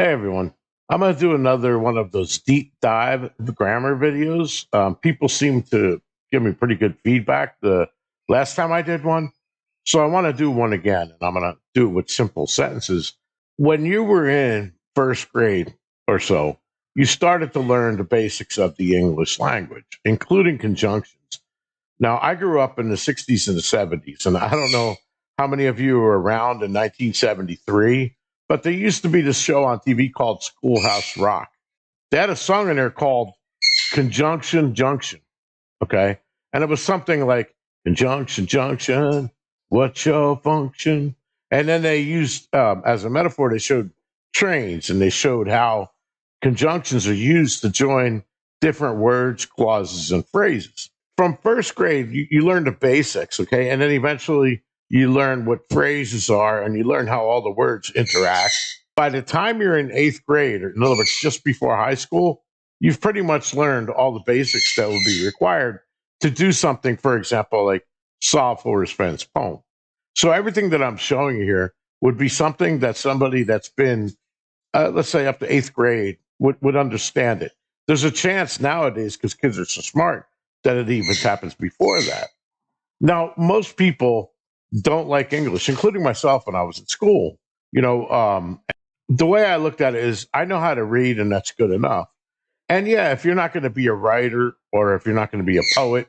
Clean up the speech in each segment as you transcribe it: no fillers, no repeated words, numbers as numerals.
Hey everyone, I'm going to do another one of those deep dive grammar videos. People seem to give me pretty good feedback the last time I did one. So I want to do one again, and I'm going to do it with simple sentences. When you were in first grade or so, you started to learn the basics of the English language, including conjunctions. Now, I grew up in the 60s and the 70s, and I don't know how many of you were around in 1973, but there used to be this show on TV called Schoolhouse Rock. They had a song in there called Conjunction Junction, okay? And it was something like, Conjunction Junction, what's your function? And then they used, as a metaphor, they showed trains and they showed how conjunctions are used to join different words, clauses, and phrases. From first grade, you learn the basics, okay? And then eventually you learn what phrases are and you learn how all the words interact. By the time you're in eighth grade, or in other words, just before high school, you've pretty much learned all the basics that will be required to do something, for example, like solve Forrest Fenn's poem. So everything that I'm showing you here would be something that somebody that's been, let's say, up to eighth grade would understand it. There's a chance nowadays, because kids are so smart, that it even happens before that. Now, most people don't like English, including myself when I was in school. The way I looked at it is I know how to read, and that's good enough. And yeah, if you're not going to be a writer, or if you're not going to be a poet,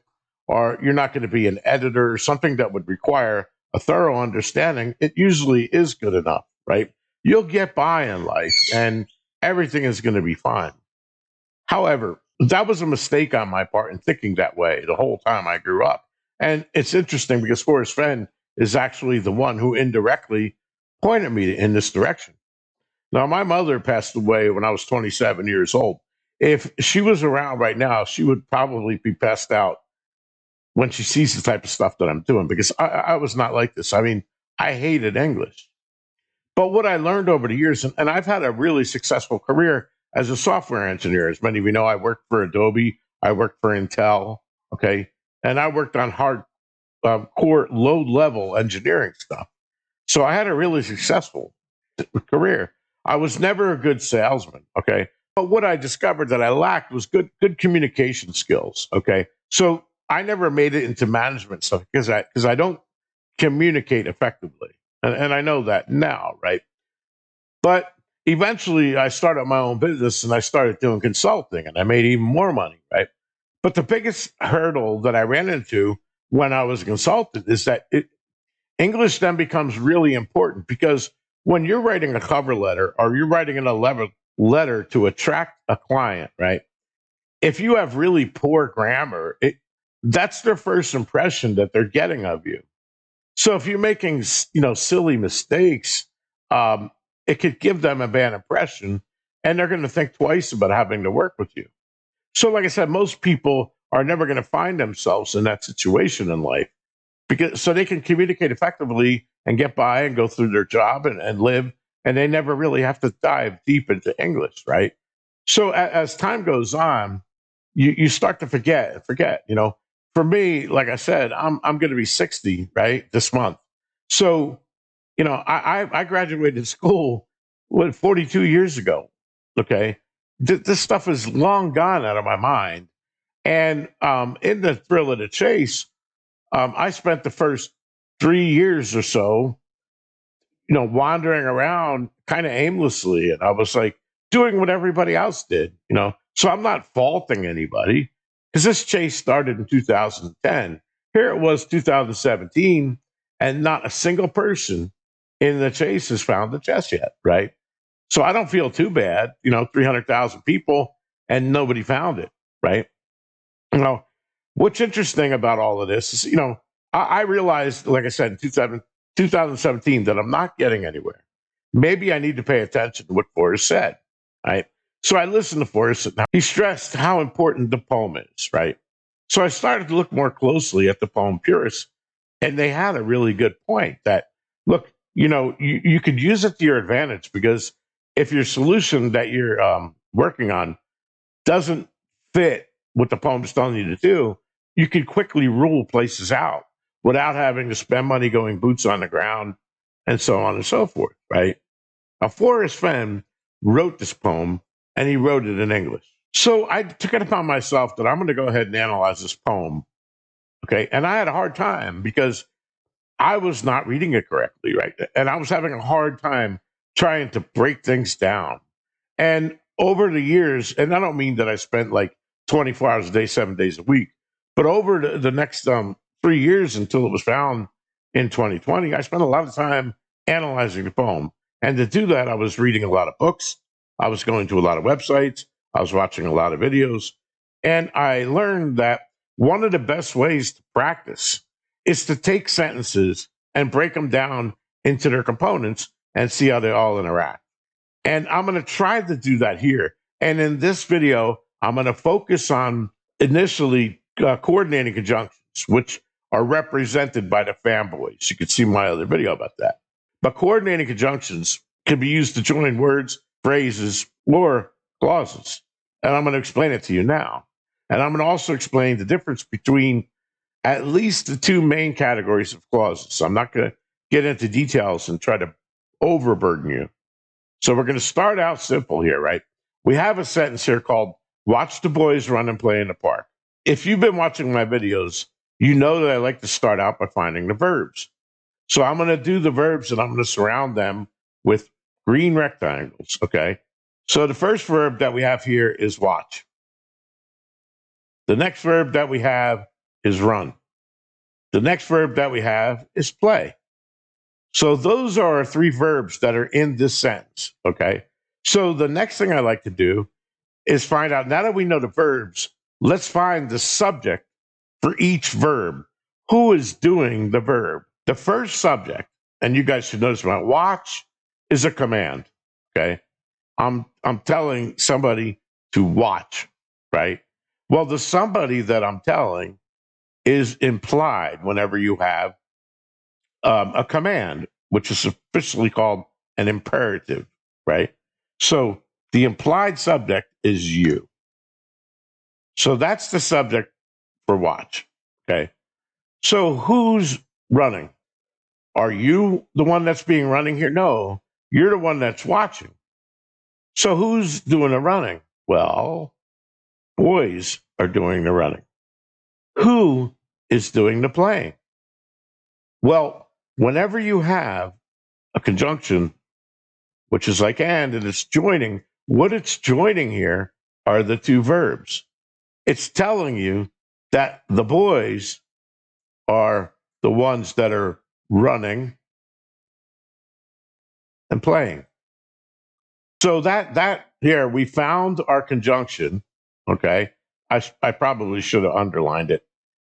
or you're not going to be an editor, or something that would require a thorough understanding, it usually is good enough, right? You'll get by in life and everything is going to be fine. However, that was a mistake on my part in thinking that way the whole time I grew up. And it's interesting because Forrest Fenn is actually the one who indirectly pointed me in this direction. Now, my mother passed away when I was 27 years old. If she was around right now, she would probably be passed out when she sees the type of stuff that I'm doing because I was not like this. I mean, I hated English. But what I learned over the years, and I've had a really successful career as a software engineer. As many of you know, I worked for Adobe, I worked for Intel, okay, and I worked on hard core, low level engineering stuff. So I had a really successful career. I was never a good salesman, okay? But what I discovered that I lacked was good communication skills, okay? So I never made it into management stuff because I don't communicate effectively. And I know that now, right? But eventually I started my own business and I started doing consulting and I made even more money, right? But the biggest hurdle that I ran into when I was a consultant is that English then becomes really important because when you're writing a cover letter or you're writing letter to attract a client, right? If you have really poor grammar, that's their first impression that they're getting of you. So if you're making, silly mistakes, um, it could give them a bad impression, and they're going to think twice about having to work with you. So, like I said, most people are never going to find themselves in that situation in life because so they can communicate effectively and get by and go through their job and live, and they never really have to dive deep into English, right? So as time goes on, you start to forget. For me, like I said, I'm going to be 60 right this month. So I graduated school 42 years ago. Okay, this stuff is long gone out of my mind, and in the thrill of the chase, I spent the first 3 years or so, wandering around kind of aimlessly. And I was like doing what everybody else did. So I'm not faulting anybody because this chase started in 2010. Here it was 2017, and not a single person in the chase has found the chess yet, right? So I don't feel too bad, 300,000 people and nobody found it, right? You know, what's interesting about all of this is, I realized, like I said, in 2017, that I'm not getting anywhere. Maybe I need to pay attention to what Forrest said, right? So I listened to Forrest, and he stressed how important the poem is, right? So I started to look more closely at the poem purists, and they had a really good point that, look, you could use it to your advantage because if your solution that you're working on doesn't fit what the poem's telling you to do, you can quickly rule places out without having to spend money going boots on the ground and so on and so forth, right? Forrest Fenn wrote this poem, and he wrote it in English. So I took it upon myself that I'm going to go ahead and analyze this poem. Okay. And I had a hard time because I was not reading it correctly, right? And I was having a hard time trying to break things down. And over the years, and I don't mean that I spent like 24 hours a day, 7 days a week, but over the next 3 years until it was found in 2020, I spent a lot of time analyzing the poem. And to do that, I was reading a lot of books, I was going to a lot of websites, I was watching a lot of videos, and I learned that one of the best ways to practice is to take sentences and break them down into their components and see how they all interact. And I'm going to try to do that here. And in this video, I'm going to focus on initially coordinating conjunctions, which are represented by the fanboys. You can see my other video about that. But coordinating conjunctions can be used to join words, phrases, or clauses. And I'm going to explain it to you now. And I'm going to also explain the difference between at least the two main categories of clauses. So I'm not going to get into details and try to overburden you. So we're going to start out simple here, right? We have a sentence here called, watch the boys run and play in the park. If you've been watching my videos, you know that I like to start out by finding the verbs. So I'm going to do the verbs and I'm going to surround them with green rectangles, okay? So the first verb that we have here is watch. The next verb that we have is run. The next verb that we have is play. So those are our three verbs that are in this sentence, okay? So the next thing I like to do is find out, now that we know the verbs, let's find the subject for each verb. Who is doing the verb? The first subject, and you guys should notice about watch, is a command, okay? I'm telling somebody to watch, right? Well, the somebody that I'm telling is implied whenever you have a command, which is officially called an imperative, right? So the implied subject is you. So that's the subject for watch, okay? So who's running? Are you the one that's being running here? No, you're the one that's watching. So who's doing the running? Well, boys are doing the running. Who is doing the playing? Well, whenever you have a conjunction, which is like and it's joining, what it's joining here are the two verbs. It's telling you that the boys are the ones that are running and playing. So that here, we found our conjunction, okay? I probably should have underlined it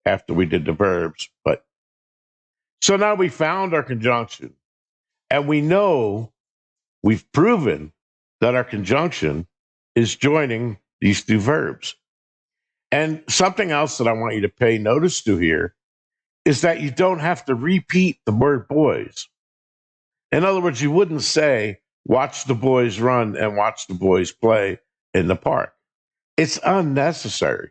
after we did the verbs, but so now we found our conjunction, and we know we've proven that our conjunction is joining these two verbs. And something else that I want you to pay notice to here is that you don't have to repeat the word boys. In other words, you wouldn't say, watch the boys run and watch the boys play in the park. It's unnecessary.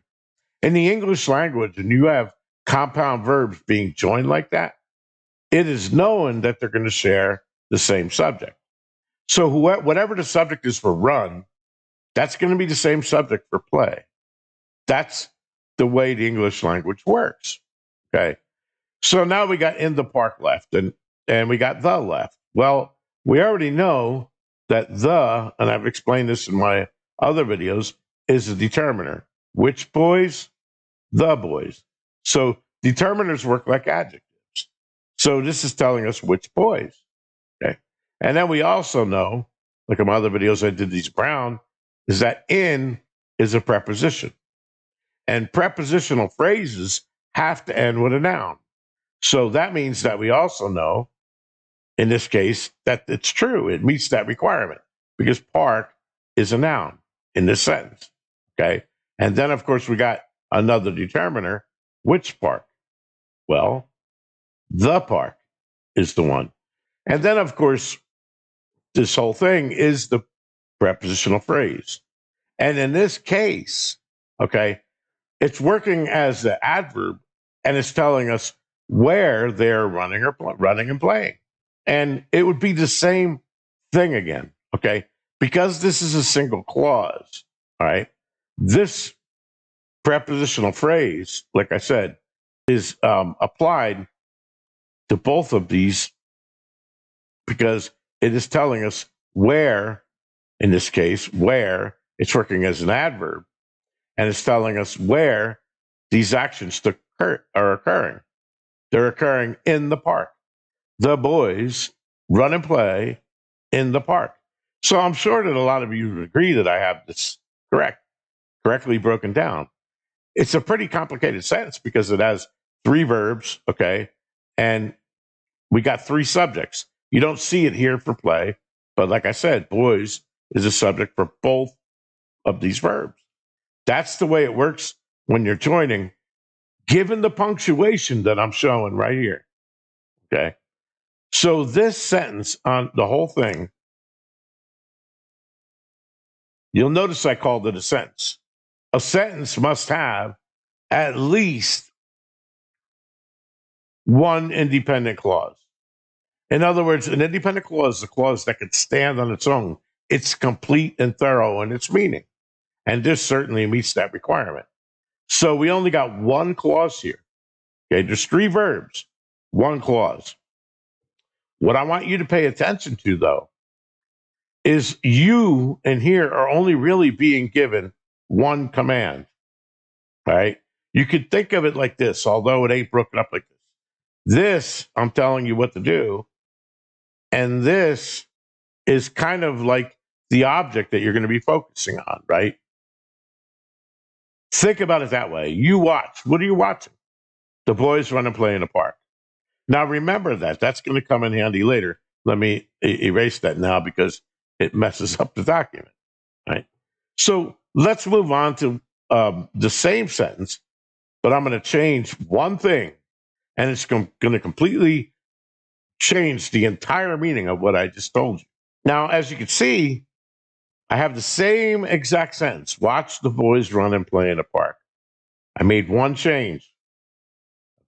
In the English language, and you have compound verbs being joined like that, it is known that they're going to share the same subject. So whatever the subject is for run, that's going to be the same subject for play. That's the way the English language works. Okay. So now we got in the park left and we got the left. Well, we already know that the, and I've explained this in my other videos, is a determiner. Which boys? The boys. So determiners work like adjectives. So this is telling us which boys. Okay. And then we also know, like in my other videos I did these brown, is that in is a preposition. And prepositional phrases have to end with a noun. So that means that we also know, in this case, that it's true. It meets that requirement because park is a noun in this sentence. Okay. And then, of course, we got another determiner. Which park? Well, the park is the one. And then, of course, this whole thing is the prepositional phrase. And in this case, okay, it's working as the adverb and it's telling us where they're running or running and playing. And it would be the same thing again, okay? Because this is a single clause, all right, this prepositional phrase, like I said, is applied to both of these because it is telling us where, in this case, where it's working as an adverb, and it's telling us where these actions are occurring. They're occurring in the park. The boys run and play in the park. So I'm sure that a lot of you would agree that I have this correctly broken down. It's a pretty complicated sentence because it has three verbs, okay, and we got three subjects. You don't see it here for play, but like I said, boys is a subject for both of these verbs. That's the way it works when you're joining, given the punctuation that I'm showing right here. Okay. So this sentence on the whole thing, you'll notice I called it a sentence. A sentence must have at least one independent clause. In other words, an independent clause is a clause that could stand on its own. It's complete and thorough in its meaning. And this certainly meets that requirement. So we only got one clause here. Okay, there's three verbs, one clause. What I want you to pay attention to, though, is you in here are only really being given one command. All right. You could think of it like this, although it ain't broken up like this. This, I'm telling you what to do. And this is kind of like the object that you're going to be focusing on, right? Think about it that way. You watch. What are you watching? The boys run and play in the park. Now, remember that. That's going to come in handy later. Let me erase that now because it messes up the document, right? So let's move on to the same sentence, but I'm going to change one thing, and it's going to completely change the entire meaning of what I just told you. Now, as you can see, I have the same exact sentence. Watch the boys run and play in the park. I made one change.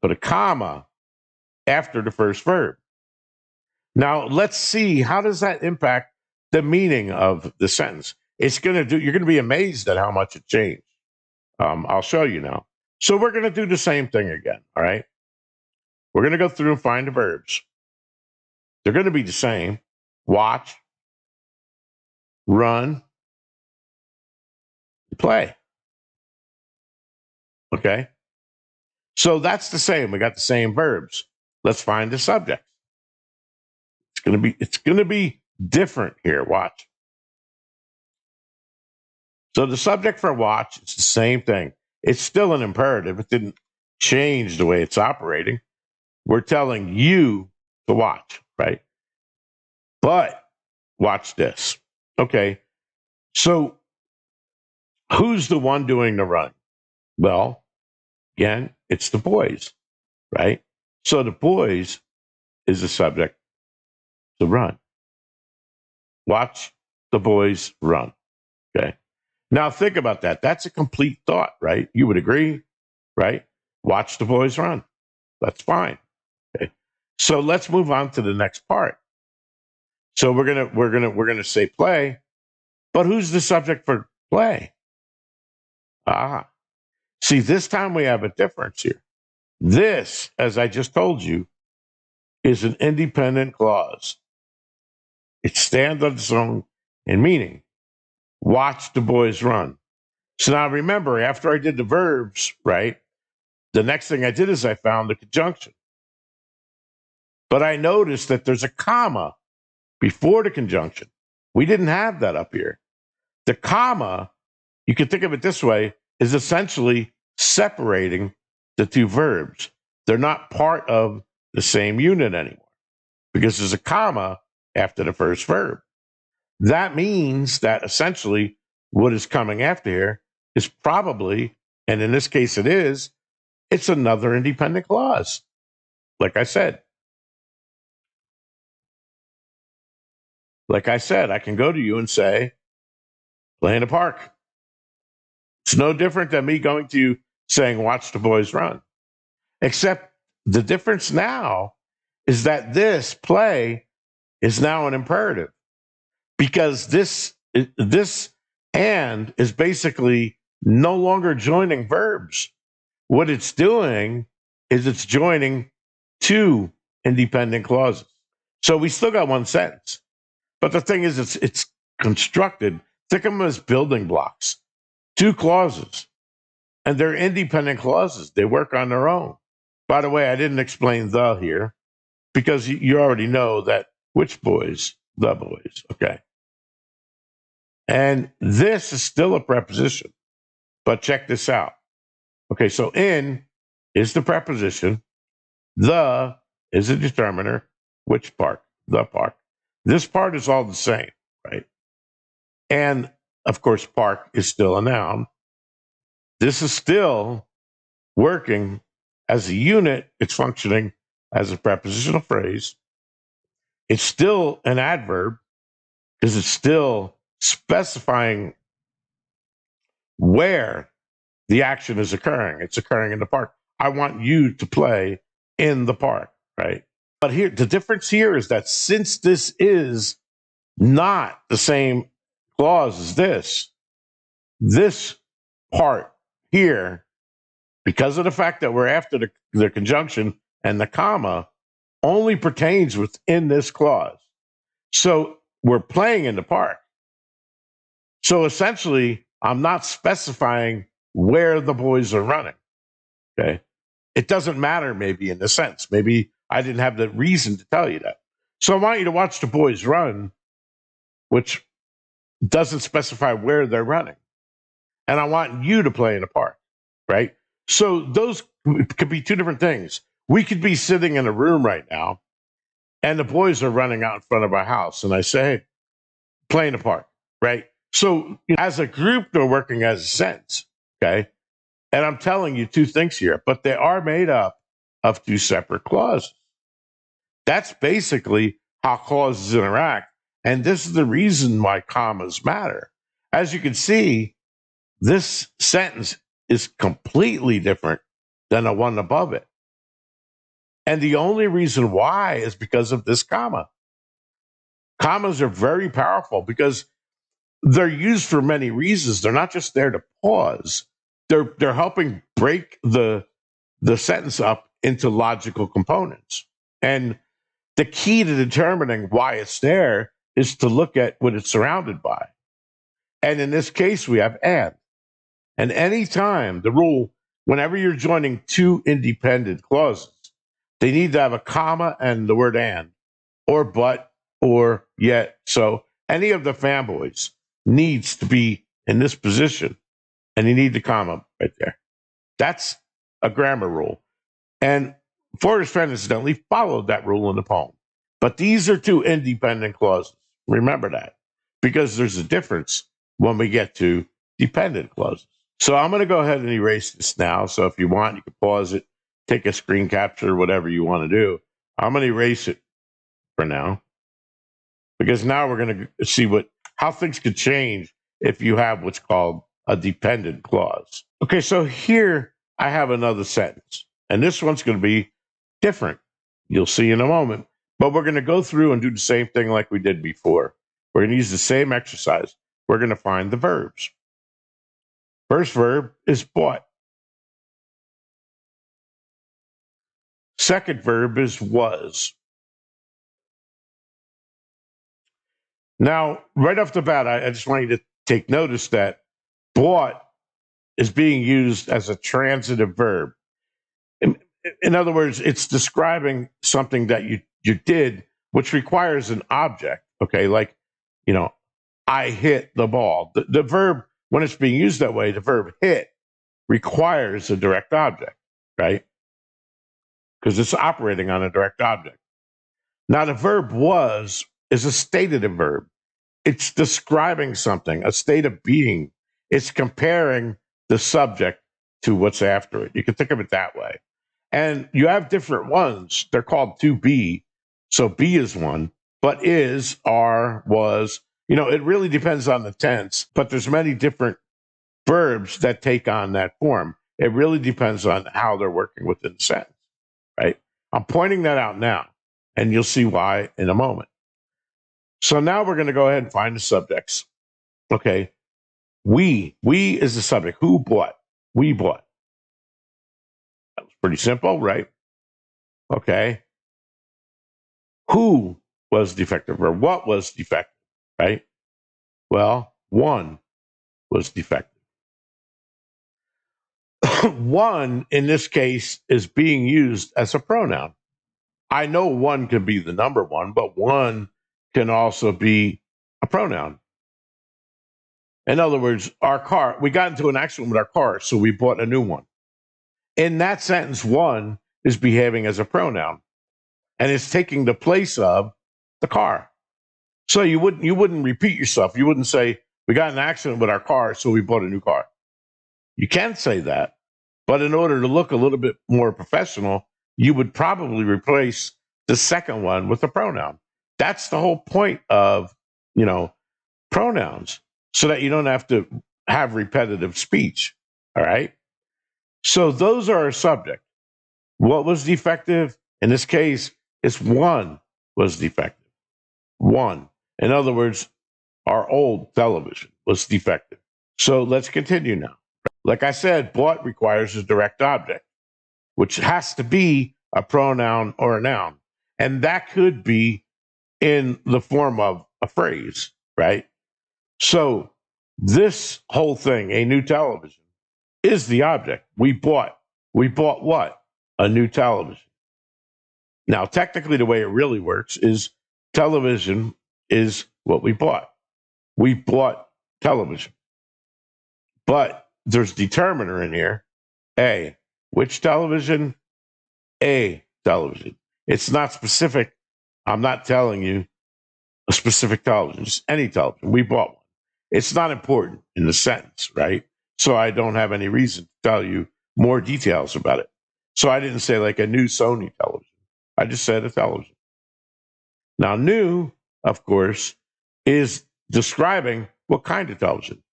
Put a comma after the first verb. Now, let's see, how does that impact the meaning of the sentence? You're going to be amazed at how much it changed. I'll show you now. So we're going to do the same thing again, all right? We're going to go through and find the verbs. They're going to be the same. Watch, run, play. Okay? So that's the same. We got the same verbs. Let's find the subject. It's going to be different here. Watch. So the subject for watch is the same thing. It's still an imperative. It didn't change the way it's operating. We're telling you to watch, right? But watch this. Okay. So who's the one doing the run? Well, again, it's the boys, right? So the boys is the subject to run. Watch the boys run. Okay. Now think about that. That's a complete thought, right? You would agree, right? Watch the boys run. That's fine. Okay. So let's move on to the next part. So we're gonna say play, but who's the subject for play? See, this time we have a difference here. This, as I just told you, is an independent clause. It stands on its own in meaning. Watch the boys run. So now remember, after I did the verbs, right, the next thing I did is I found the conjunction. But I noticed that there's a comma before the conjunction. We didn't have that up here. The comma, you can think of it this way, is essentially separating the two verbs. They're not part of the same unit anymore because there's a comma after the first verb. That means that essentially what is coming after here is probably, and in this case it's another independent clause. Like I said, I can go to you and say, play in the park. It's no different than me going to you saying, watch the boys run. Except the difference now is that this play is now an imperative because this This and is basically no longer joining verbs. What it's doing is it's joining two independent clauses. So we still got one sentence. But the thing is, it's constructed, think of them as building blocks, two clauses, and they're independent clauses. They work on their own. By the way, I didn't explain the here because you already know that which boys, the boys, okay? And this is still a preposition, but check this out. Okay, so in is the preposition, the is a determiner, which part, the part. This part is all the same, right? And of course, park is still a noun. This is still working as a unit, it's functioning as a prepositional phrase. It's still an adverb because it's still specifying where the action is occurring. It's occurring in the park. I want you to play in the park, right? But here, the difference here is that since this is not the same clause as this part here, because of the fact that we're after the conjunction and the comma, only pertains within this clause. So we're playing in the park. So essentially, I'm not specifying where the boys are running. Okay. It doesn't matter, maybe in a sense. Maybe I didn't have the reason to tell you that. So I want you to watch the boys run, which doesn't specify where they're running. And I want you to play in the park, right? So those could be two different things. We could be sitting in a room right now, and the boys are running out in front of our house, and I say, hey, play in the park, right? So as a group, they're working as a sentence, okay? And I'm telling you two things here, but they are made up of two separate clauses. That's basically how clauses interact. And this is the reason why commas matter. As you can see, this sentence is completely different than the one above it. And the only reason why is because of this comma. Commas are very powerful because they're used for many reasons. They're not just there to pause. They're helping break the sentence up into logical components. And the key to determining why it's there is to look at what it's surrounded by. And in this case, we have and. And anytime the rule, whenever you're joining two independent clauses, they need to have a comma and the word and, or but, or yet. So any of the fanboys needs to be in this position, and you need the comma right there. That's a grammar rule. And Forrest Fenn incidentally followed that rule in the poem. But these are two independent clauses. Remember that, because there's a difference when we get to dependent clauses. So I'm going to go ahead and erase this now. So if you want, you can pause it, take a screen capture, whatever you want to do. I'm going to erase it for now, because now we're going to see how things could change if you have what's called a dependent clause. Okay, so here I have another sentence, and this one's going to be different. You'll see in a moment. But we're going to go through and do the same thing like we did before. We're going to use the same exercise. We're going to find the verbs. First verb is bought. Second verb is was. Now, right off the bat, I just want you to take notice that bought is being used as a transitive verb. In other words, it's describing something that you did, which requires an object. Okay, like, I hit the ball. The verb, when it's being used that way, the verb hit requires a direct object, right? Because it's operating on a direct object. Now, the verb was is a stative verb. It's describing something, a state of being. It's comparing the subject to what's after it. You can think of it that way. And you have different ones. They're called to be. So be is one, but is, are, was. It really depends on the tense, but there's many different verbs that take on that form. It really depends on how they're working within the sentence, right? I'm pointing that out now, and you'll see why in a moment. So now we're going to go ahead and find the subjects. Okay. We is the subject. Who bought? We bought. That was pretty simple, right? Okay. Who was defective or what was defective, right? Well, one was defective. One, in this case, is being used as a pronoun. I know one can be the number one, but one can also be a pronoun. In other words, our car, we got into an accident with our car, so we bought a new one. In that sentence, one is behaving as a pronoun and it's taking the place of the car. So you wouldn't repeat yourself. You wouldn't say, we got in an accident with our car, so we bought a new car. You can say that, but in order to look a little bit more professional, you would probably replace the second one with a pronoun. That's the whole point of, pronouns, so that you don't have to have repetitive speech. All right. So those are our subject. What was defective? In this case, it's one was defective. One. In other words, our old television was defective. So let's continue now. Like I said, bought requires a direct object, which has to be a pronoun or a noun. And that could be in the form of a phrase, right? So this whole thing, a new television, is the object. We bought. We bought what? A new television. Now, technically, the way it really works is television is what we bought. We bought television. But there's determiner in here. A. Which television? A television. It's not specific. I'm not telling you a specific television, just any television. We bought one. It's not important in the sentence, right? So I don't have any reason to tell you more details about it. So I didn't say like a new Sony television. I just said a television. Now, new, of course, is describing what kind of television.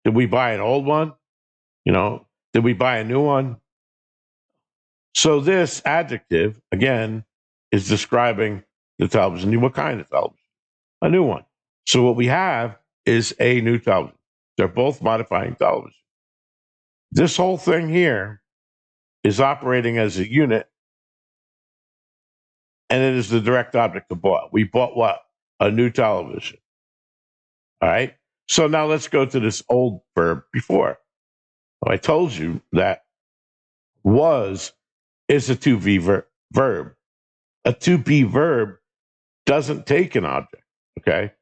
Did we buy an old one? Did we buy a new one? So this adjective, again, is describing the television. What kind of television? A new one. So what we have is a new television. They're both modifying television. This whole thing here is operating as a unit, and it is the direct object of bought. We bought what? A new television. All right. So now let's go to this old verb before. I told you that was is a to be verb. A to be verb doesn't take an object, okay?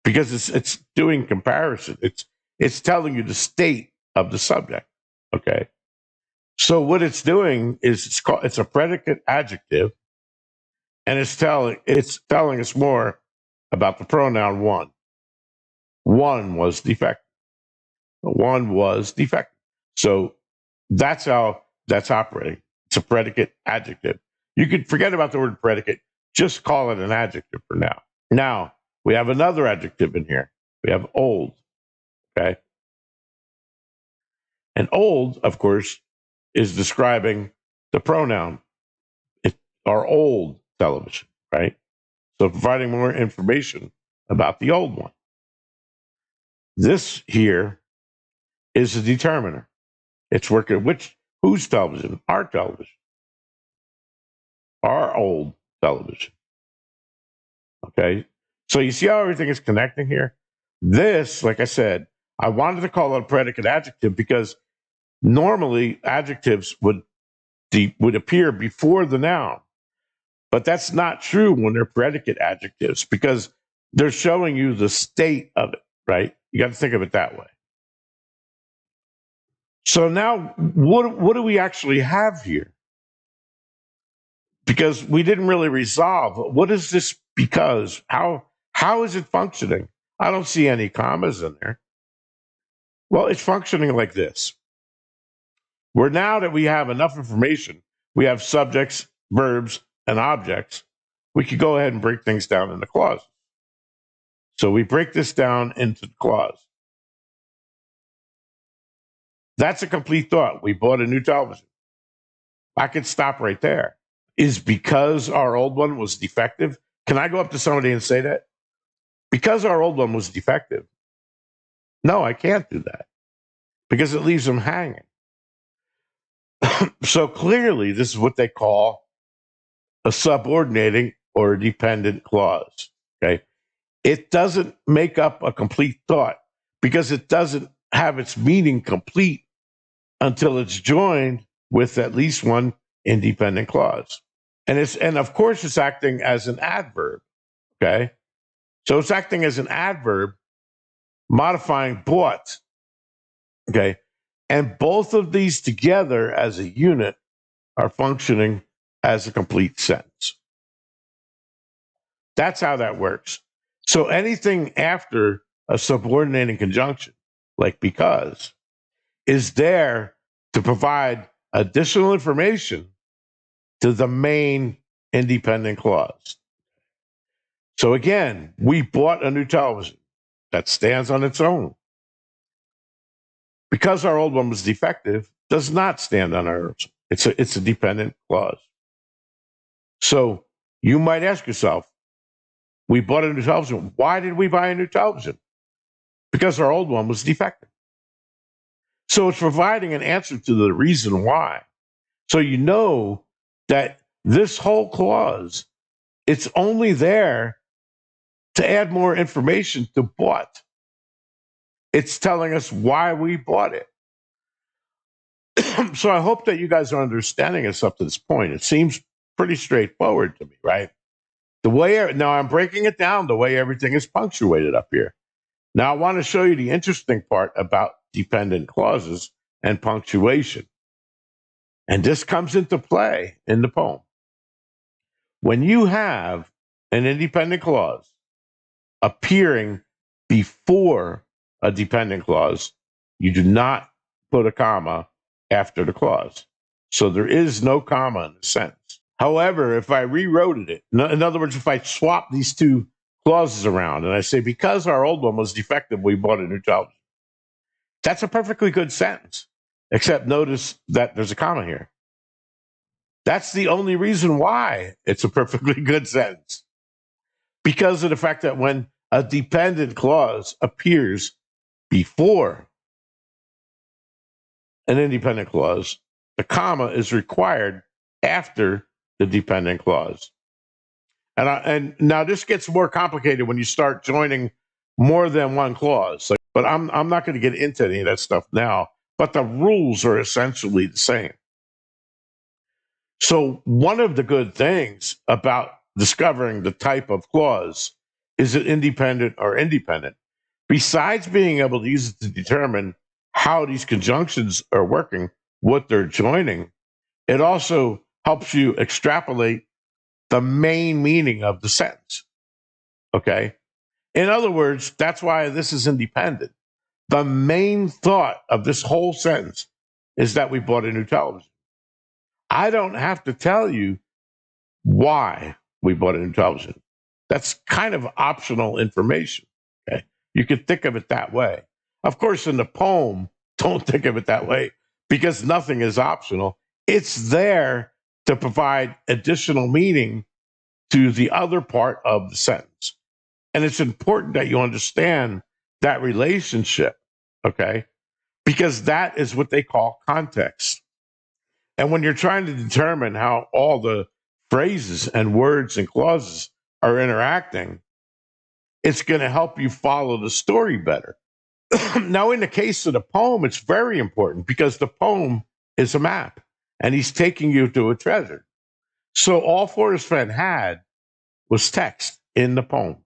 Because it's doing comparison. It's telling you the state of the subject, okay? So what it's doing is it's a predicate adjective, and it's telling us more about the pronoun one. One was defective. One was defective. So that's how that's operating. It's a predicate adjective. You could forget about the word predicate. Just call it an adjective for now. Now, we have another adjective in here. We have old. Okay. And old, of course, is describing the pronoun. It's our old television, right? So providing more information about the old one. This here is a determiner. It's working whose television? Our television. Our old television. Okay. So you see how everything is connecting here? This, like I said, I wanted to call it a predicate adjective because normally adjectives would appear before the noun. But that's not true when they're predicate adjectives because they're showing you the state of it, right? You got to think of it that way. So now, what do we actually have here? Because we didn't really resolve what is this because? How is it functioning? I don't see any commas in there. Well, it's functioning like this. Where now that we have enough information, we have subjects, verbs, and objects, we could go ahead and break things down into clauses. So we break this down into the clause. That's a complete thought. We bought a new television. I could stop right there. Is because our old one was defective? Can I go up to somebody and say that? Because our old one was defective. No, I can't do that because it leaves them hanging. So clearly, this is what they call a subordinating or a dependent clause. Okay. It doesn't make up a complete thought because it doesn't have its meaning complete until it's joined with at least one independent clause. And of course it's acting as an adverb. Okay. So it's acting as an adverb, modifying bought. Okay. And both of these together as a unit are functioning as a complete sentence. That's how that works. So anything after a subordinating conjunction, like because, is there to provide additional information to the main independent clause. So again, we bought a new television that stands on its own. Because our old one was defective, does not stand on our own. It's a dependent clause. So you might ask yourself, we bought a new television. Why did we buy a new television? Because our old one was defective. So it's providing an answer to the reason why. So you know that this whole clause, it's only there to add more information to bought. It's telling us why we bought it. So I hope that you guys are understanding us up to this point. It seems pretty straightforward to me, right? Now I'm breaking it down the way everything is punctuated up here. Now I want to show you the interesting part about dependent clauses and punctuation. And this comes into play in the poem. When you have an independent clause appearing before a dependent clause, you do not put a comma after the clause. So there is no comma in the sentence. However, if I rewrote it, in other words, if I swap these two clauses around and I say, because our old one was defective, we bought a new television. That's a perfectly good sentence, except notice that there's a comma here. That's the only reason why it's a perfectly good sentence. Because of the fact that when a dependent clause appears before an independent clause, the comma is required after the dependent clause. And now this gets more complicated when you start joining more than one clause. But I'm not going to get into any of that stuff now. But the rules are essentially the same. So one of the good things about discovering the type of clause, is it independent or independent? Besides being able to use it to determine how these conjunctions are working, what they're joining, it also helps you extrapolate the main meaning of the sentence. Okay? In other words, that's why this is independent. The main thought of this whole sentence is that we bought a new television. I don't have to tell you why we bought a new television. That's kind of optional information. Okay? You could think of it that way. Of course, in the poem, don't think of it that way because nothing is optional. It's there to provide additional meaning to the other part of the sentence. And it's important that you understand that relationship, okay? Because that is what they call context. And when you're trying to determine how all the phrases and words and clauses are interacting, it's going to help you follow the story better. Now, in the case of the poem, it's very important because the poem is a map and he's taking you to a treasure. So all Forrest Fenn had was text in the poem.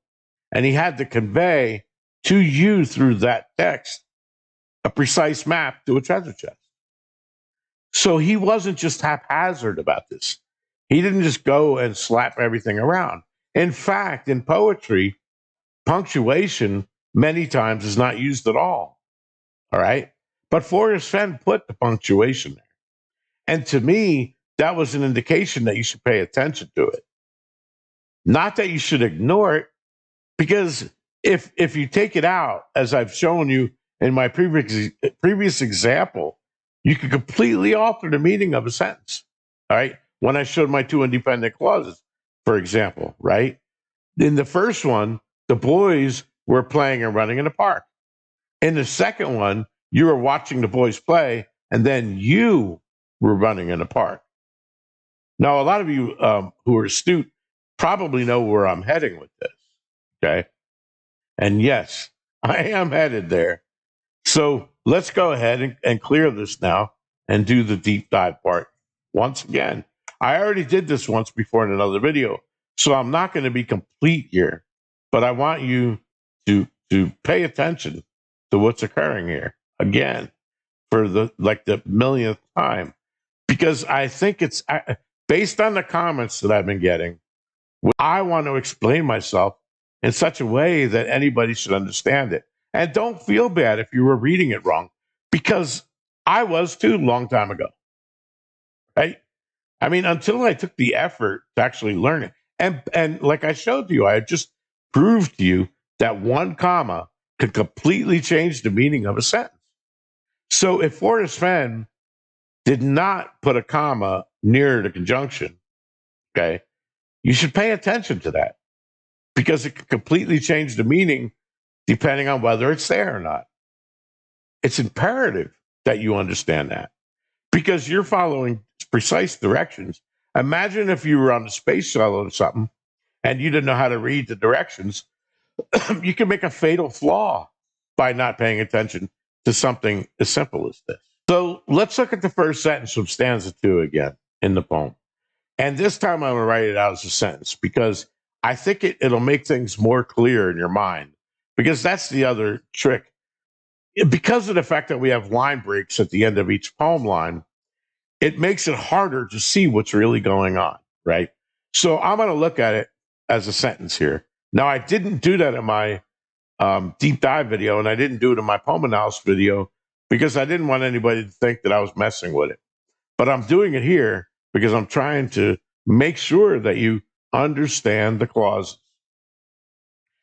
And he had to convey to you through that text a precise map to a treasure chest. So he wasn't just haphazard about this. He didn't just go and slap everything around. In fact, in poetry, punctuation many times is not used at all. All right. But Forrest Fenn put the punctuation there. And to me, that was an indication that you should pay attention to it. Not that you should ignore it, because if you take it out, as I've shown you in my previous example, you can completely alter the meaning of a sentence. All right. When I showed my two independent clauses, for example, right? In the first one, the boys were playing and running in the park. In the second one, you were watching the boys play, and then you were running in the park. Now, a lot of you who are astute probably know where I'm heading with this. Okay. And yes, I am headed there. So let's go ahead and clear this now and do the deep dive part once again. I already did this once before in another video, so I'm not going to be complete here, but I want you to pay attention to what's occurring here again for the millionth time, because I think it's based on the comments that I've been getting. I want to explain myself in such a way that anybody should understand it. And don't feel bad if you were reading it wrong, because I was too long time ago. Right? I mean, until I took the effort to actually learn it. And like I showed you, I had just proved to you that one comma could completely change the meaning of a sentence. So if Forrest Fenn did not put a comma near the conjunction, okay, you should pay attention to that, because it could completely change the meaning depending on whether it's there or not. It's imperative that you understand that, because you're following precise directions. Imagine if you were on the space shuttle or something and you didn't know how to read the directions. You can make a fatal flaw by not paying attention to something as simple as this. So let's look at the first sentence from stanza 2 again in the poem. And this time I'm going to write it out as a sentence, because I think it'll make things more clear in your mind, because that's the other trick. Because of the fact that we have line breaks at the end of each poem line, it makes it harder to see what's really going on, right? So I'm going to look at it as a sentence here. Now, I didn't do that in my deep dive video, and I didn't do it in my poem analysis video, because I didn't want anybody to think that I was messing with it. But I'm doing it here because I'm trying to make sure that you understand the clauses.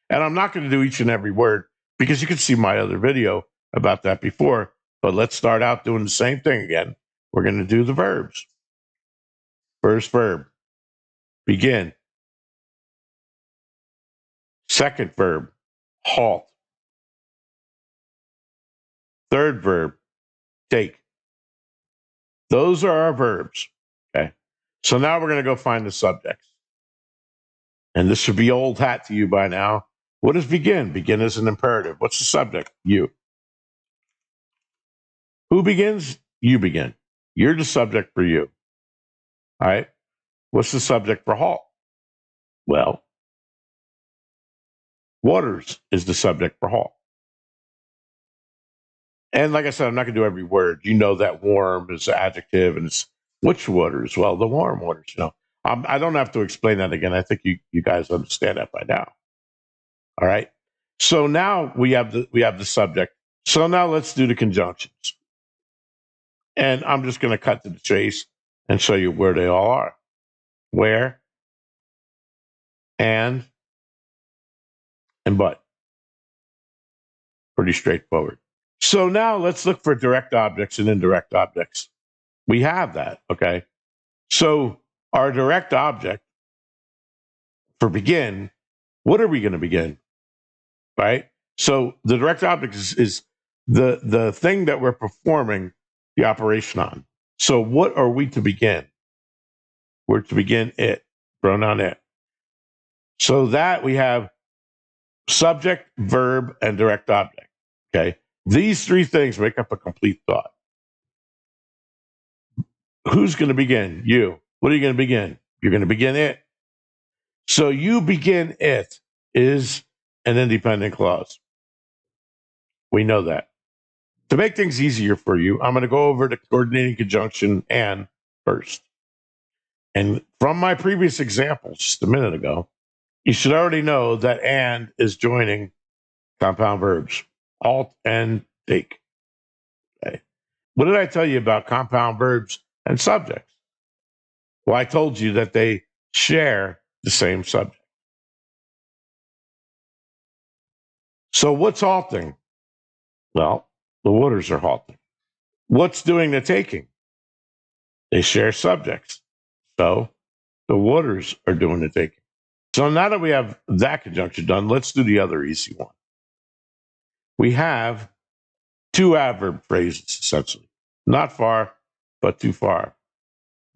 And I'm not going to do each and every word, because you can see my other video about that before. But let's start out doing the same thing again. We're going to do the verbs. First verb, begin. Second verb, halt. Third verb, take. Those are our verbs. Okay. So now we're going to go find the subjects. And this should be old hat to you by now. What does begin? Begin is an imperative. What's the subject? You. Who begins? You begin. You're the subject for you. All right. What's the subject for halt? Well, waters is the subject for halt. And like I said, I'm not going to do every word. You know that warm is an adjective, and it's which waters? Well, the warm waters. I don't have to explain that again. I think you guys understand that by now. All right. So now we have the subject. So now let's do the conjunctions. And I'm just going to cut to the chase and show you where they all are. Where, and but. Pretty straightforward. So now let's look for direct objects and indirect objects. We have that, okay? So our direct object for begin, what are we going to begin? Right? So the direct object is the thing that we're performing the operation on. So what are we to begin? We're to begin it, pronoun it. So that we have subject, verb, and direct object. Okay. These three things make up a complete thought. Who's going to begin? You. What are you going to begin? You're going to begin it. So you begin it is an independent clause. We know that. To make things easier for you, I'm going to go over the coordinating conjunction and first. And from my previous example just a minute ago, you should already know that and is joining compound verbs, halt and take. Okay. What did I tell you about compound verbs and subjects? Well, I told you that they share the same subject. So what's halting? Well, the waters are halting. What's doing the taking? They share subjects. So the waters are doing the taking. So now that we have that conjunction done, let's do the other easy one. We have two adverb phrases, essentially. Not far, but too far.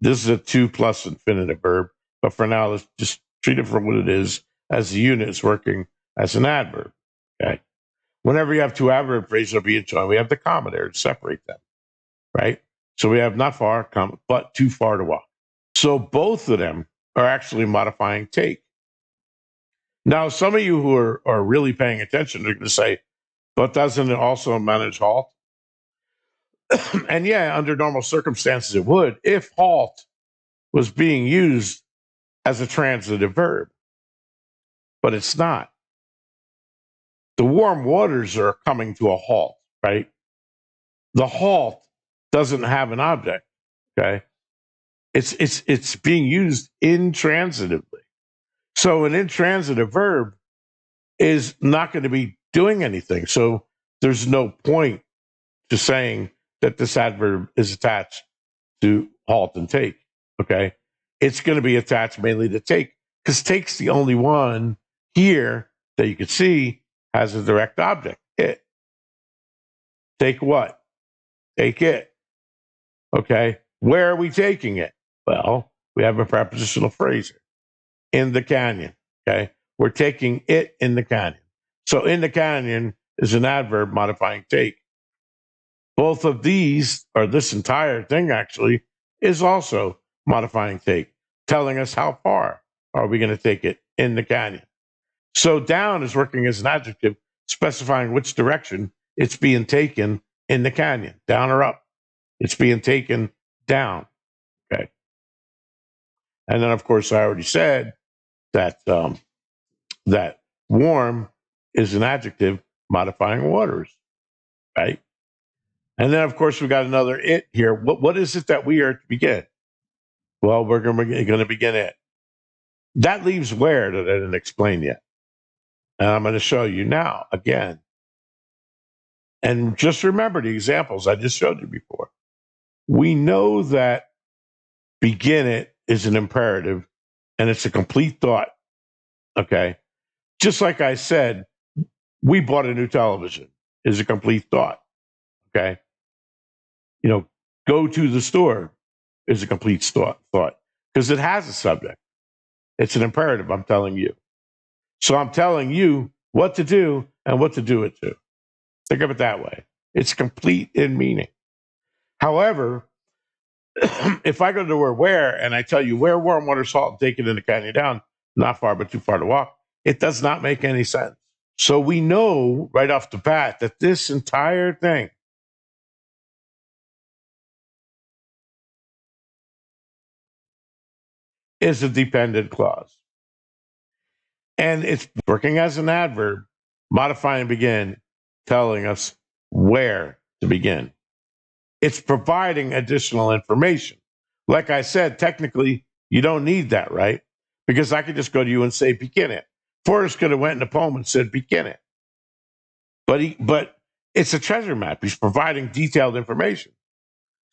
This is a to plus infinitive verb, but for now, let's just treat it for what it is, as the unit is working as an adverb. Okay. Whenever you have two adverb phrases of each one, we have the comma there to separate them, right? So we have not far, comma, but too far to walk. So both of them are actually modifying take. Now, some of you who are really paying attention are going to say, but doesn't it also manage halt? And yeah, under normal circumstances, it would if halt was being used as a transitive verb, but it's not. The warm waters are coming to a halt, right? The halt doesn't have an object, okay? It's being used intransitively. So an intransitive verb is not going to be doing anything. So there's no point to saying that this adverb is attached to halt and take. Okay. It's going to be attached mainly to take because take's the only one here that you can see has a direct object. It. Take what? Take it. Okay. Where are we taking it? Well, we have a prepositional phrase here. In the canyon. Okay. We're taking it in the canyon. So in the canyon is an adverb modifying take. Both of these, or this entire thing actually, is also modifying take, telling us how far are we going to take it in the canyon. So down is working as an adjective, specifying which direction it's being taken in the canyon, down or up. It's being taken down. Okay. And then, of course, I already said that that warm is an adjective modifying waters, right? And then, of course, we got another it here. What is it that we are to begin? Well, we're going to begin it. That leaves where that I didn't explain yet. And I'm going to show you now again. And just remember the examples I just showed you before. We know that begin it is an imperative and it's a complete thought. Okay. Just like I said, we bought a new television is a complete thought. Okay. You know, go to the store is a complete thought because it has a subject. It's an imperative, I'm telling you. So I'm telling you what to do and what to do it to. Think of it that way. It's complete in meaning. However, if I go to the word where and I tell you where warm water salt and take it in the canyon down, not far but too far to walk, it does not make any sense. So we know right off the bat that this entire thing is a dependent clause. And it's working as an adverb, modifying begin, telling us where to begin. It's providing additional information. Like I said, technically, you don't need that, right? Because I could just go to you and say, begin it. Forrest could have went in the poem and said, begin it. But it's a treasure map. He's providing detailed information.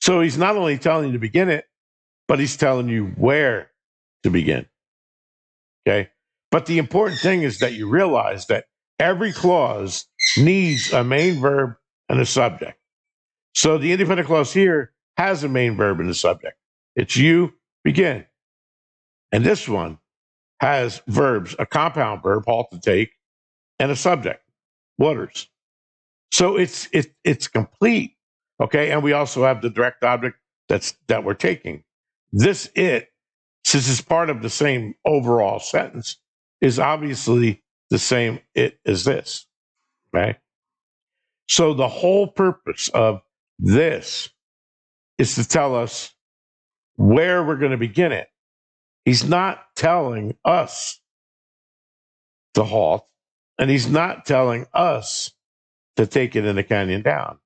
So he's not only telling you to begin it, but he's telling you where to begin. Okay. But the important thing is that you realize that every clause needs a main verb and a subject. So the independent clause here has a main verb and a subject. It's you, begin. And this one has verbs, a compound verb, halt to take, and a subject, waters. So it's complete. Okay. And we also have the direct object that we're taking. This it, since it's part of the same overall sentence, is obviously the same it as this. Right. So the whole purpose of this is to tell us where we're going to begin it. He's not telling us to halt, and he's not telling us to take it in the canyon down.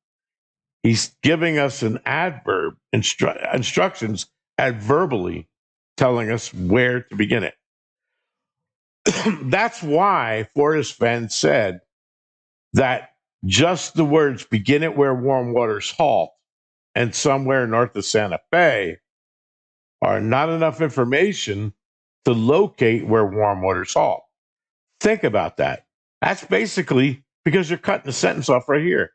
He's giving us an adverb, instructions adverbally telling us where to begin it. That's why Forrest Fenn said that just the words begin it where warm waters halt and somewhere north of Santa Fe are not enough information to locate where warm waters halt. Think about that. That's basically because you're cutting the sentence off right here.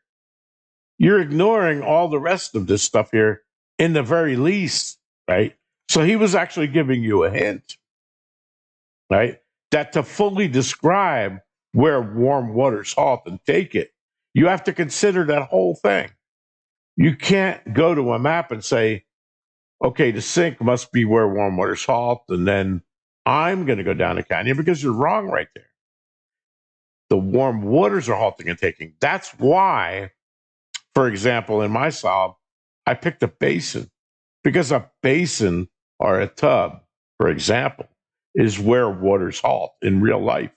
you're ignoring all the rest of this stuff here in the very least, right? So he was actually giving you a hint, right? That to fully describe where warm waters halt and take it, you have to consider that whole thing. You can't go to a map and say, okay, the sink must be where warm waters halt, and then I'm going to go down a canyon, because you're wrong right there. The warm waters are halting and taking. That's why, for example, in my solve, I picked a basin, because a basin or a tub, for example, is where waters halt in real life.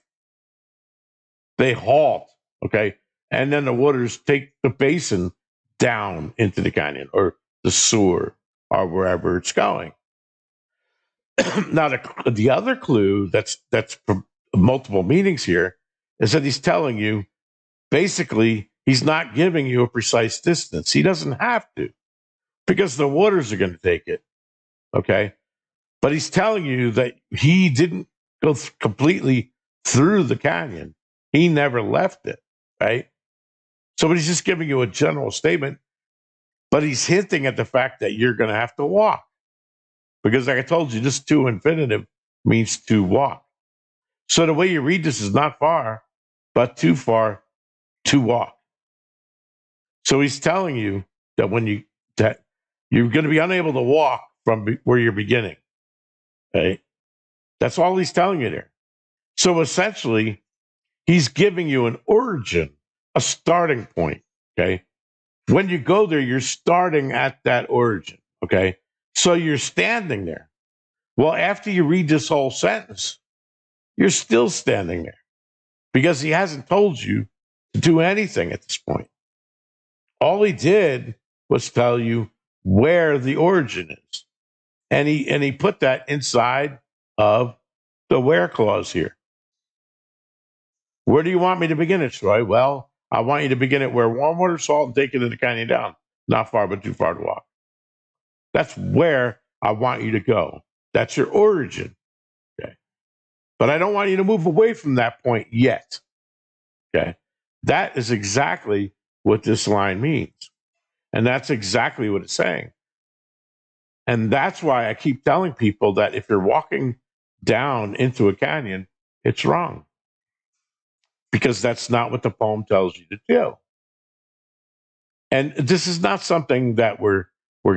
They halt, okay? And then the waters take the basin down into the canyon or the sewer or wherever it's going. Now, the other clue that's multiple meanings here is that he's telling you, basically, he's not giving you a precise distance. He doesn't have to, because the waters are going to take it, okay? But he's telling you that he didn't go completely through the canyon. He never left it, right? So, but he's just giving you a general statement, but he's hinting at the fact that you're going to have to walk. Because like I told you, this to infinitive means to walk. So the way you read this is not far, but too far to walk. So he's telling you that that you're going to be unable to walk from where you're beginning. Okay? That's all he's telling you there. So essentially, he's giving you an origin, a starting point. Okay. When you go there, you're starting at that origin. Okay. So you're standing there. Well, after you read this whole sentence, you're still standing there, because he hasn't told you to do anything at this point. All he did was tell you where the origin is. And he put that inside of the where clause here. Where do you want me to begin it, Troy? Well, I want you to begin it where warm water, salt, and take it in the canyon down. Not far, but too far to walk. That's where I want you to go. That's your origin. Okay. But I don't want you to move away from that point yet. Okay. That is exactly what this line means. And that's exactly what it's saying. And that's why I keep telling people that if you're walking down into a canyon, it's wrong. Because that's not what the poem tells you to do. And this is not something that we're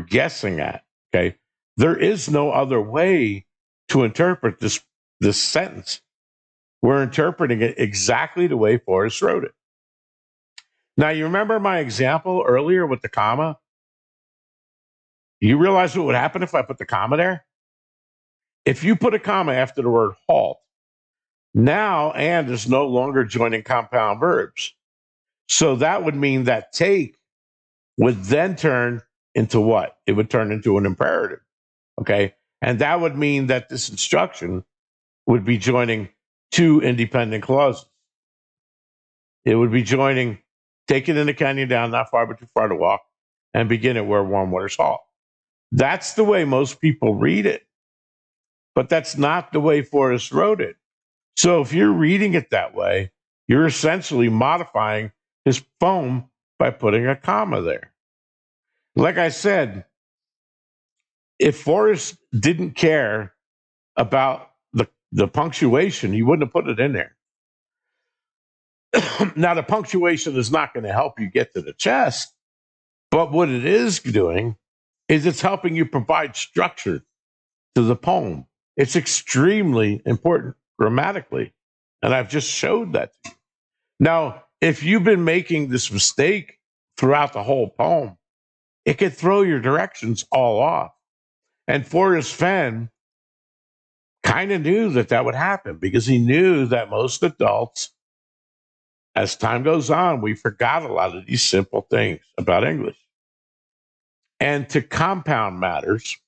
guessing at. Okay. There is no other way to interpret this sentence. We're interpreting it exactly the way Forrest wrote it. Now, you remember my example earlier with the comma? You realize what would happen if I put the comma there? If you put a comma after the word halt, now and is no longer joining compound verbs. So that would mean that take would then turn into what? It would turn into an imperative. Okay. And that would mean that this instruction would be joining two independent clauses. It would be joining take it in the canyon down, not far, but too far to walk, and begin it where warm waters halt. That's the way most people read it. But that's not the way Forrest wrote it. So if you're reading it that way, you're essentially modifying his poem by putting a comma there. Like I said, if Forrest didn't care about the punctuation, he wouldn't have put it in there. Now, the punctuation is not going to help you get to the chest, but what it is doing is it's helping you provide structure to the poem. It's extremely important grammatically, and I've just showed that to you. Now, if you've been making this mistake throughout the whole poem, it could throw your directions all off. And Forrest Fenn kind of knew that would happen, because he knew that most adults, as time goes on, we forgot a lot of these simple things about English. And to compound matters,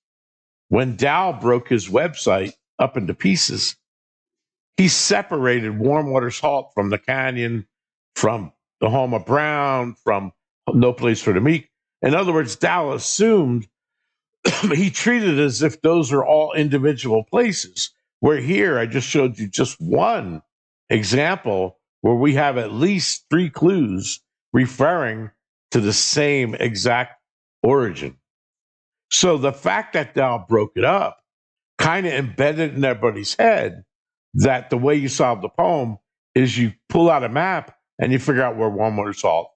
when Dow broke his website up into pieces, he separated Warm Waters Halt from the canyon, from the home of Brown, from No Place for the Meek. In other words, Dow assumed he treated it as if those are all individual places. Where here, I just showed you just one example where we have at least three clues referring to the same exact origin. So the fact that thou broke it up kind of embedded in everybody's head that the way you solve the poem is you pull out a map and you figure out where one more salt,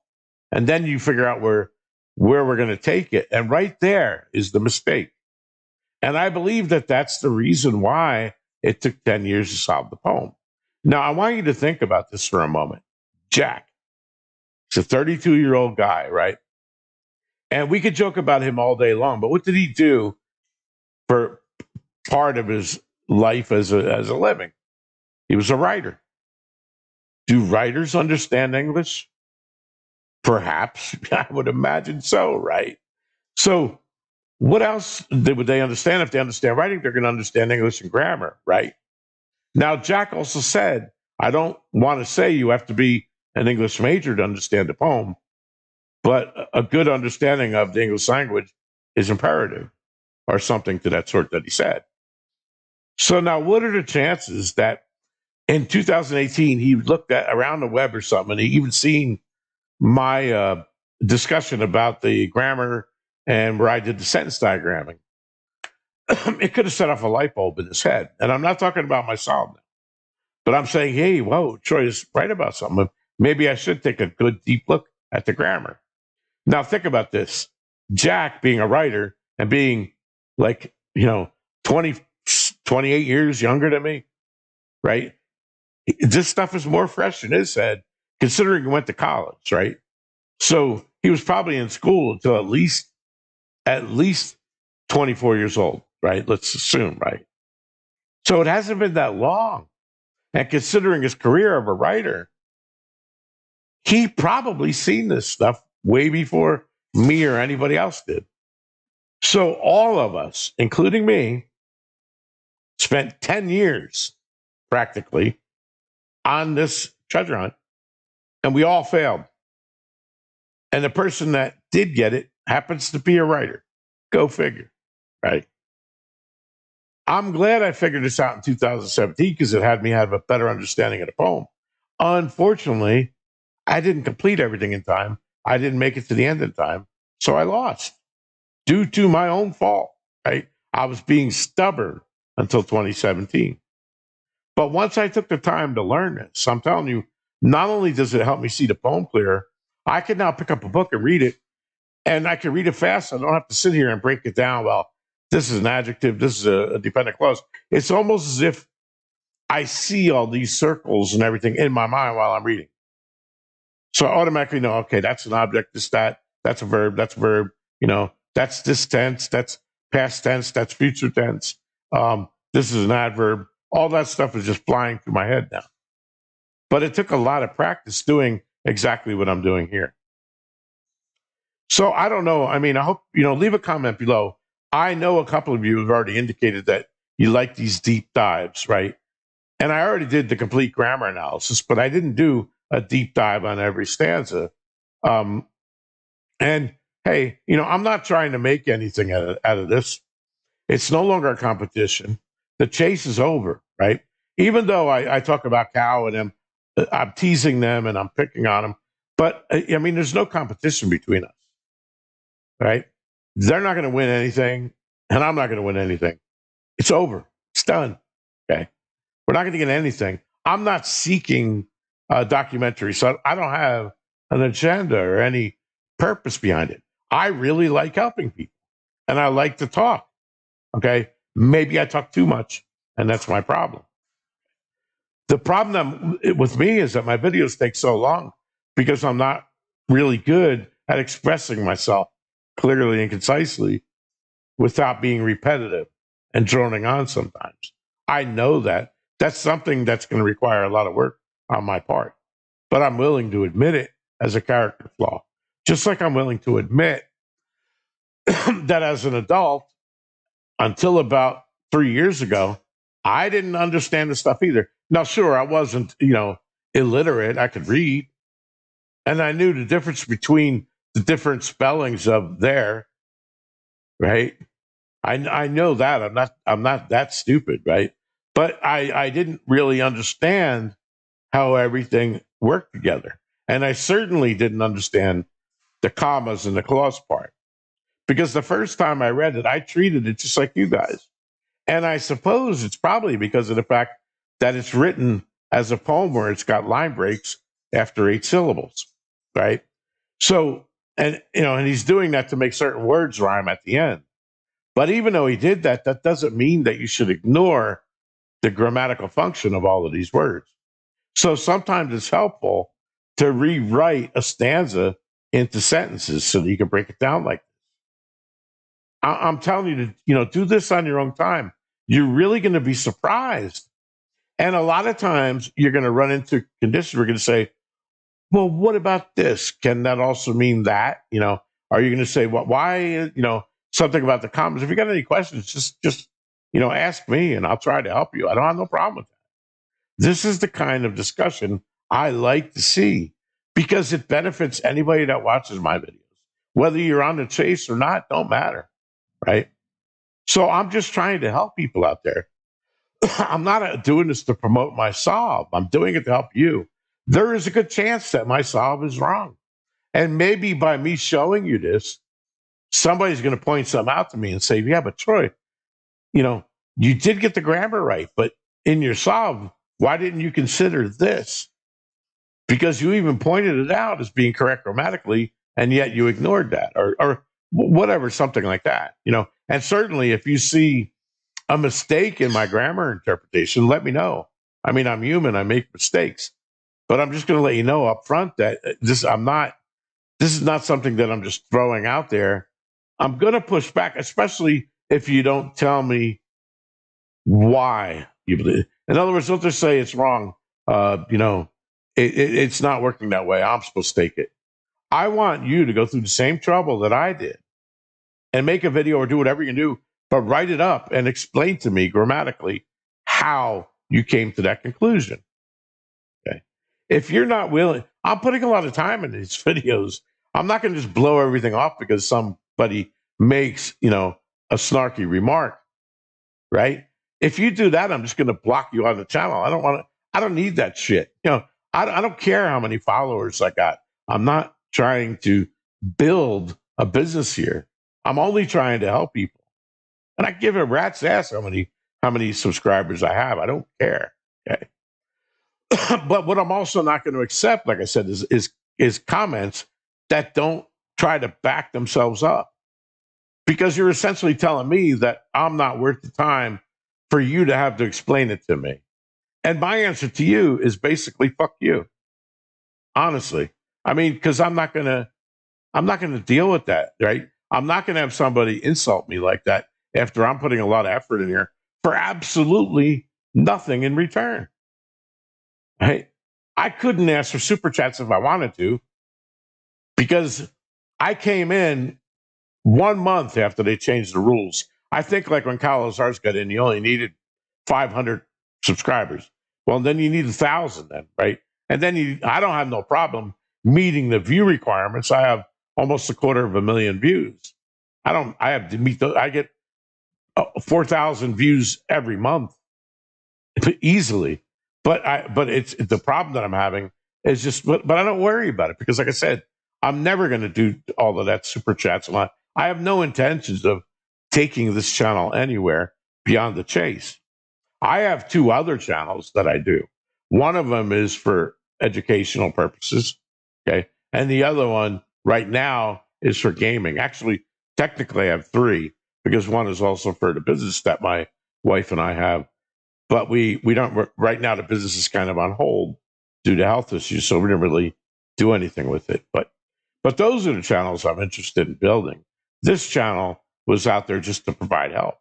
and then you figure out where we're going to take it. And right there is the mistake. And I believe that that's the reason why it took 10 years to solve the poem. Now, I want you to think about this for a moment. Jack, he's a 32-year-old guy, right? And we could joke about him all day long, but what did he do for part of his life as a living? He was a writer. Do writers understand English? Perhaps. I would imagine so, right? So what else would they understand? If they understand writing, they're going to understand English and grammar, right? Now, Jack also said, I don't want to say you have to be an English major to understand a poem, but a good understanding of the English language is imperative, or something to that sort that he said. So now, what are the chances that in 2018 he looked at around the web or something, and he even seen my discussion about the grammar and where I did the sentence diagramming? It could have set off a light bulb in his head. And I'm not talking about myself now, but I'm saying, hey, whoa, Troy is right about something. Maybe I should take a good deep look at the grammar. Now, think about this. Jack being a writer and being like, 20, 28 years younger than me, right? This stuff is more fresh in his head, considering he went to college, right? So he was probably in school until at least 24 years old, right? Let's assume, right? So it hasn't been that long. And considering his career of a writer, he probably seen this stuff way before me or anybody else did. So all of us, including me, spent 10 years practically on this treasure hunt, and we all failed. And the person that did get it happens to be a writer. Go figure, right? I'm glad I figured this out in 2017 because it had me have a better understanding of the poem. Unfortunately, I didn't complete everything in time. I didn't make it to the end in time. So I lost due to my own fault, right? I was being stubborn until 2017. But once I took the time to learn this, I'm telling you, not only does it help me see the poem clearer, I can now pick up a book and read it, and I can read it fast. I don't have to sit here and break it down. Well, this is an adjective, this is a dependent clause. It's almost as if I see all these circles and everything in my mind while I'm reading. So I automatically know, okay, that's an object, that's a verb, that's this tense, that's past tense, that's future tense. This is an adverb. All that stuff is just flying through my head now. But it took a lot of practice doing exactly what I'm doing here. So I don't know. I mean, I hope, leave a comment below. I know a couple of you have already indicated that you like these deep dives, right? And I already did the complete grammar analysis, but I didn't do a deep dive on every stanza. And hey, I'm not trying to make anything out of this. It's no longer a competition. The chase is over, right? Even though I talk about Cow and them, I'm teasing them and I'm picking on them. But I mean, there's no competition between us, right? They're not going to win anything, and I'm not going to win anything. It's over. It's done. Okay. We're not going to get anything. I'm not seeking a documentary, so I don't have an agenda or any purpose behind it. I really like helping people, and I like to talk. Okay. Maybe I talk too much, and that's my problem. The problem with me is that my videos take so long because I'm not really good at expressing myself clearly and concisely without being repetitive and droning on sometimes. I know that that's something that's going to require a lot of work on my part, but I'm willing to admit it as a character flaw. Just like I'm willing to admit that as an adult, until about 3 years ago, I didn't understand the stuff either. Now, sure, I wasn't, illiterate. I could read, and I knew the difference between the different spellings of there, right? I know that I'm not that stupid, right? But I didn't really understand how everything worked together, and I certainly didn't understand the commas and the clause part. Because the first time I read it, I treated it just like you guys. And I suppose it's probably because of the fact that it's written as a poem where it's got line breaks after 8 syllables, right? So, and he's doing that to make certain words rhyme at the end. But even though he did that, that doesn't mean that you should ignore the grammatical function of all of these words. So sometimes it's helpful to rewrite a stanza into sentences so that you can break it down like this. I'm telling you to, do this on your own time. You're really going to be surprised. And a lot of times you're going to run into conditions where you're going to say, well, what about this? Can that also mean that? Are you going to say, well, why, something about the comments? If you got any questions, just ask me and I'll try to help you. I don't have no problem with that. This is the kind of discussion I like to see because it benefits anybody that watches my videos. Whether you're on the chase or not, don't matter, right? So I'm just trying to help people out there. I'm not doing this to promote my solve. I'm doing it to help you. There is a good chance that my solve is wrong. And maybe by me showing you this, somebody's going to point something out to me and say, yeah, but Troy, you did get the grammar right, but in your solve, why didn't you consider this? Because you even pointed it out as being correct grammatically, and yet you ignored that or whatever, something like that, And certainly if you see a mistake in my grammar interpretation, let me know. I mean, I'm human, I make mistakes, but I'm just going to let you know up front that this is not something that I'm just throwing out there. I'm going to push back, especially if you don't tell me why you believe. In other words, don't just say it's wrong. It's not working that way. I'm supposed to take it. I want you to go through the same trouble that I did and make a video or do whatever you can do, but write it up and explain to me grammatically how you came to that conclusion. Okay. If you're not willing, I'm putting a lot of time in these videos. I'm not going to just blow everything off because somebody makes, a snarky remark, right? If you do that, I'm just going to block you on the channel. I don't need that shit. I don't care how many followers I got. I'm not trying to build a business here. I'm only trying to help people. And I give a rat's ass how many subscribers I have. I don't care. Okay. But what I'm also not going to accept, like I said, is comments that don't try to back themselves up. Because you're essentially telling me that I'm not worth the time for you to have to explain it to me. And my answer to you is basically fuck you. Honestly. I mean, because I'm not gonna deal with that, right? I'm not gonna have somebody insult me like that after I'm putting a lot of effort in here for absolutely nothing in return. Right? I couldn't ask for super chats if I wanted to, because I came in 1 month after they changed the rules. I think like when Kyle Lazar's got in, you only needed 500 subscribers. Well, then you need 1,000 then, right? And then I don't have no problem meeting the view requirements. I have almost 250,000 views. I have to meet those. I get 4,000 views every month easily. But it's the problem that I'm having is just, but I don't worry about it because like I said, I'm never going to do all of that super chats a lot. I have no intentions of taking this channel anywhere beyond the chase. I have 2 other channels that I do. One of them is for educational purposes, okay? And the other one right now is for gaming. Actually, technically I have 3 because one is also for the business that my wife and I have. But we don't, right now the business is kind of on hold due to health issues, so we didn't really do anything with it. But those are the channels I'm interested in building. This channel was out there just to provide help.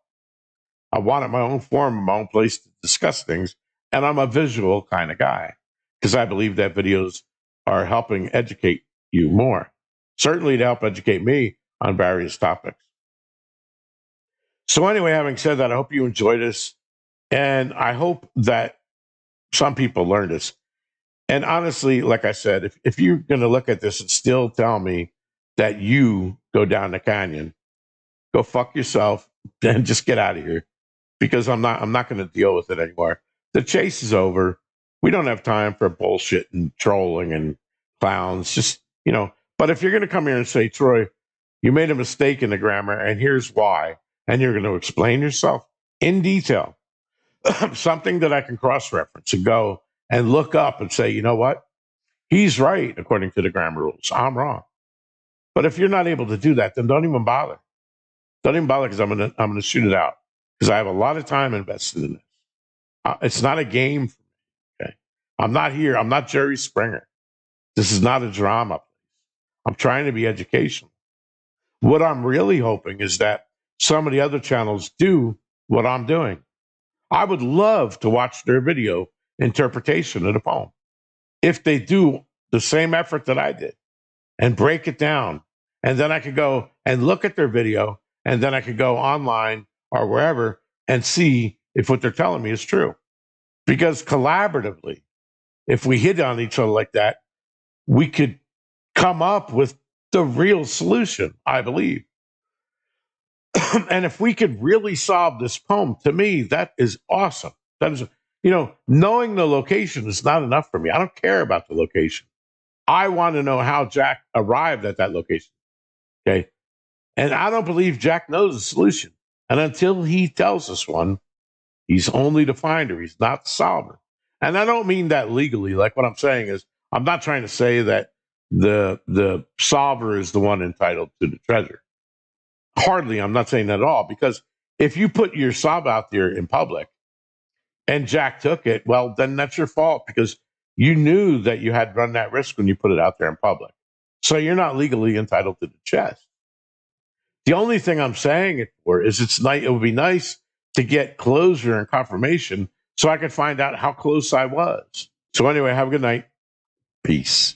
I wanted my own forum, my own place to discuss things, and I'm a visual kind of guy because I believe that videos are helping educate you more. Certainly to help educate me on various topics. So anyway, having said that, I hope you enjoyed this, and I hope that some people learn this. And honestly, like I said, if you're going to look at this and still tell me that you go down the canyon, go fuck yourself and just get out of here because I'm not going to deal with it anymore. The chase is over. We don't have time for bullshit and trolling and clowns. Just, But if you're going to come here and say, Troy, you made a mistake in the grammar, and here's why, and you're going to explain yourself in detail, something that I can cross reference and go and look up and say, you know what? He's right according to the grammar rules. I'm wrong. But if you're not able to do that, then don't even bother. Don't even bother because I'm gonna shoot it out because I have a lot of time invested in this. It's not a game for me. Okay, I'm not here. I'm not Jerry Springer. This is not a drama. I'm trying to be educational. What I'm really hoping is that some of the other channels do what I'm doing. I would love to watch their video interpretation of the poem. If they do the same effort that I did and break it down, and then I could go and look at their video, and then I could go online or wherever and see if what they're telling me is true. Because collaboratively, if we hit on each other like that, we could come up with the real solution, I believe. And if we could really solve this poem, to me, that is awesome. That is, knowing the location is not enough for me. I don't care about the location. I want to know how Jack arrived at that location. Okay. And I don't believe Jack knows the solution. And until he tells us one, he's only the finder. He's not the solver. And I don't mean that legally. Like what I'm saying is, I'm not trying to say that the solver is the one entitled to the treasure. Hardly, I'm not saying that at all. Because if you put your solve out there in public and Jack took it, well, then that's your fault because you knew that you had run that risk when you put it out there in public. So you're not legally entitled to the chest. The only thing I'm saying it for is it would be nice to get closure and confirmation so I could find out how close I was. So anyway, have a good night. Peace.